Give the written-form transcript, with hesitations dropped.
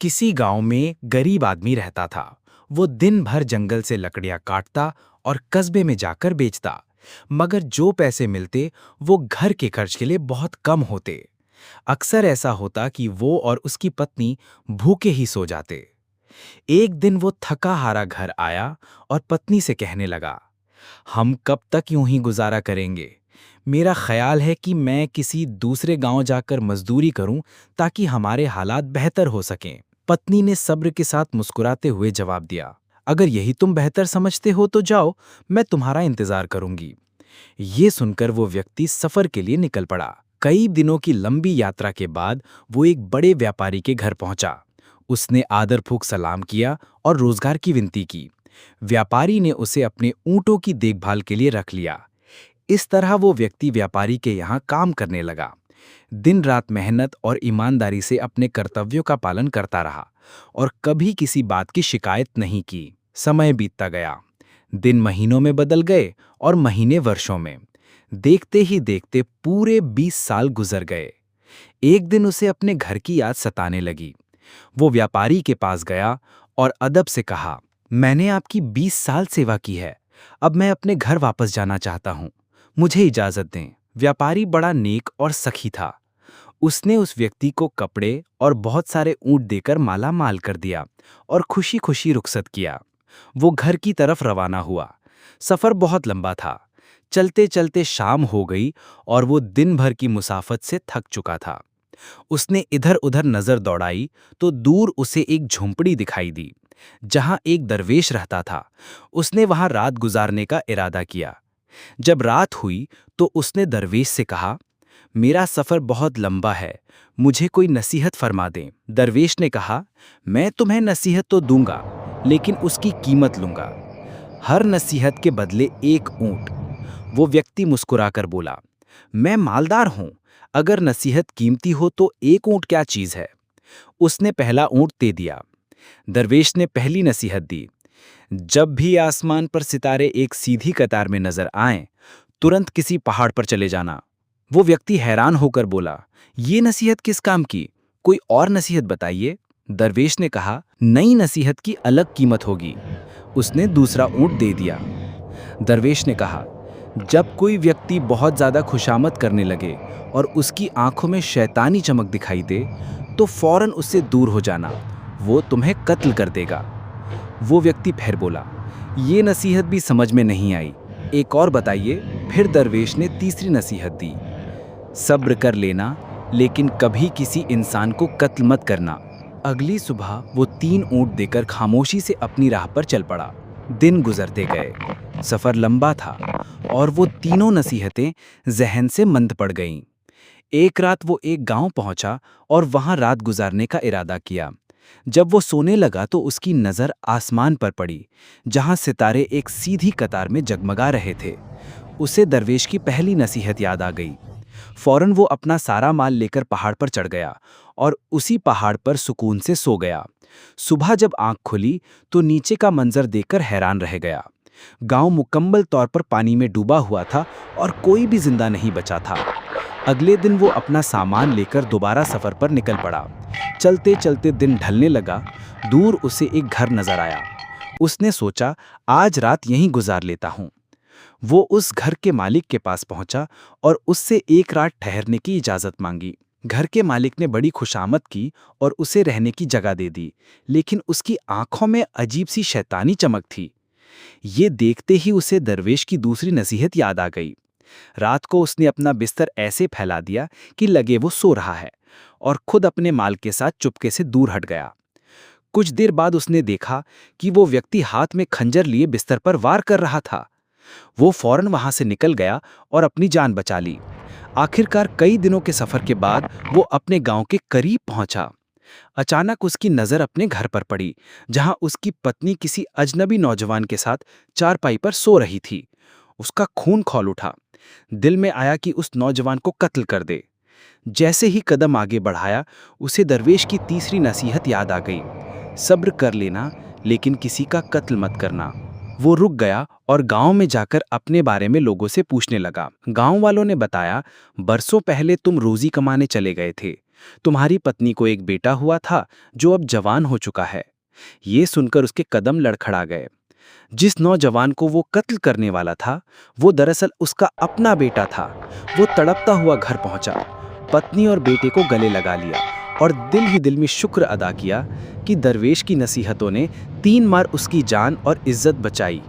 किसी गांव में गरीब आदमी रहता था। वो दिन भर जंगल से लकड़ियां काटता और कस्बे में जाकर बेचता, मगर जो पैसे मिलते वो घर के खर्च के लिए बहुत कम होते। अक्सर ऐसा होता कि वो और उसकी पत्नी भूखे ही सो जाते। एक दिन वो थका हारा घर आया और पत्नी से कहने लगा, हम कब तक यूं ही गुजारा करेंगे? मेरा ख्याल है कि मैं किसी दूसरे गांव जाकर मजदूरी करूं ताकि हमारे हालात बेहतर हो सकें। पत्नी ने सब्र के साथ मुस्कुराते हुए जवाब दिया, अगर यही तुम बेहतर समझते हो तो जाओ, मैं तुम्हारा इंतजार करूंगी। ये सुनकर वो व्यक्ति सफर के लिए निकल पड़ा। कई दिनों की लंबी यात्रा के बाद वो एक बड़े व्यापारी के घर पहुंचा। उसने आदरपूर्वक सलाम किया और रोजगार की विनती की। व्यापारी ने उसे अपने ऊंटों की देखभाल के लिए रख लिया। इस तरह वो व्यक्ति व्यापारी के यहाँ काम करने लगा। दिन रात मेहनत और ईमानदारी से अपने कर्तव्यों का पालन करता रहा और कभी किसी बात की शिकायत नहीं की। समय बीतता गया, दिन महीनों में बदल गए और महीने वर्षों में। देखते ही देखते पूरे 20 साल गुजर गए। एक दिन उसे अपने घर की याद सताने लगी। वो व्यापारी के पास गया और अदब से कहा, मैंने आपकी 20 साल सेवा की है, अब मैं अपने घर वापस जाना चाहता हूँ, मुझे इजाजत दें। व्यापारी बड़ा नेक और सखी था। उसने उस व्यक्ति को कपड़े और बहुत सारे ऊंट देकर माला माल कर दिया और खुशी खुशी रुखसत किया। वो घर की तरफ रवाना हुआ। सफर बहुत लंबा था। चलते चलते शाम हो गई और वो दिन भर की मुसाफत से थक चुका था। उसने इधर उधर नजर दौड़ाई तो दूर उसे एक झोंपड़ी दिखाई दी, जहां एक दरवेश रहता था। उसने वहां रात गुजारने का इरादा किया। जब रात हुई तो उसने दरवेश से कहा, मेरा सफर बहुत लंबा है, मुझे कोई नसीहत फरमा दें। दरवेश ने कहा, मैं तुम्हें नसीहत तो दूंगा, लेकिन उसकी कीमत लूंगा। हर नसीहत के बदले एक ऊंट। वो व्यक्ति मुस्कुराकर बोला, मैं मालदार हूं, अगर नसीहत कीमती हो तो एक ऊंट क्या चीज है। उसने पहला ऊंट दे दिया। दरवेश ने पहली नसीहत दी, जब भी आसमान पर सितारे एक सीधी कतार में नजर आएं, तुरंत किसी पहाड़ पर चले जाना। वो व्यक्ति हैरान होकर बोला, ये नसीहत किस काम की? कोई और नसीहत बताइए। दरवेश ने कहा, नई नसीहत की अलग कीमत होगी। उसने दूसरा ऊंट दे दिया। दरवेश ने कहा, जब कोई व्यक्ति बहुत ज्यादा खुशामद करने लगे और उसकी आंखों में शैतानी चमक दिखाई दे, तो फौरन उससे दूर हो जाना, वो तुम्हें कत्ल कर देगा। वो व्यक्ति फिर बोला, ये नसीहत भी समझ में नहीं आई, एक और बताइए। फिर दरवेश ने तीसरी नसीहत दी, सब्र कर लेना, लेकिन कभी किसी इंसान को कत्ल मत करना। अगली सुबह वो 3 ऊंट देकर खामोशी से अपनी राह पर चल पड़ा। दिन गुजरते गए, सफर लंबा था और वो तीनों नसीहतें जहन से मंद पड़ गईं। एक रात वो एक गांव पहुंचा और वहां रात गुजारने का इरादा किया। जब वो सोने लगा तो उसकी नज़र आसमान पर पड़ी, जहां सितारे एक सीधी कतार में जगमगा रहे थे। उसे दरवेश की पहली नसीहत याद आ गई। फौरन वो अपना सारा माल लेकर पहाड़ पर चढ़ गया और उसी पहाड़ पर सुकून से सो गया। सुबह जब आंख खुली तो नीचे का मंजर देखकर हैरान रह गया। गांव मुकम्मल तौर पर पानी में डूबा हुआ था और कोई भी जिंदा नहीं बचा था। अगले दिन वो अपना सामान लेकर दोबारा सफर पर निकल पड़ा। चलते चलते दिन ढलने लगा। दूर उसे एक घर नजर आया। उसने सोचा, आज रात यहीं गुजार लेता हूं। वो उस घर के मालिक के पास पहुंचा और उससे एक रात ठहरने की इजाजत मांगी। घर के मालिक ने बड़ी खुशामद की और उसे रहने की जगह दे दी, लेकिन उसकी आंखों में अजीब सी शैतानी चमक थी। ये देखते ही उसे दरवेश की दूसरी नसीहत याद आ गई। रात को उसने अपना बिस्तर ऐसे फैला दिया कि लगे वो सो रहा है और खुद अपने माल के साथ चुपके से दूर हट गया। कुछ देर बाद उसने देखा कि वो व्यक्ति हाथ में खंजर लिए बिस्तर पर वार कर रहा था। वो फौरन वहां से निकल गया और अपनी जान बचा ली। आखिरकार कई दिनों के सफर के बाद वो अपने गांव के करीब पहुंचा। अचानक उसकी नजर अपने घर पर पड़ी, जहां उसकी पत्नी किसी अजनबी नौजवान के साथ चारपाई पर सो रही थी। उसका खून खौल उठा। दिल में आया कि उस नौजवान को कत्ल कर दे। जैसे ही कदम आगे बढ़ाया, उसे दरवेश की तीसरी नसीहत याद आ गई, सब्र कर लेना, लेकिन किसी का कत्ल मत करना। वो रुक गया और गांव में जाकर अपने बारे में लोगों से पूछने लगा। गांव वालों ने बताया, बरसों पहले तुम रोजी कमाने चले गए थे, तुम्हारी पत्नी को एक बेटा हुआ था जो अब जवान हो चुका है। ये सुनकर उसके कदम लड़खड़ा गए। जिस नौजवान को वो कत्ल करने वाला था, वो दरअसल उसका अपना बेटा था। वो तड़पता हुआ घर पहुंचा, पत्नी और बेटे को गले लगा लिया और दिल ही दिल में शुक्र अदा किया कि दरवेश की नसीहतों ने 3 बार उसकी जान और इज्जत बचाई।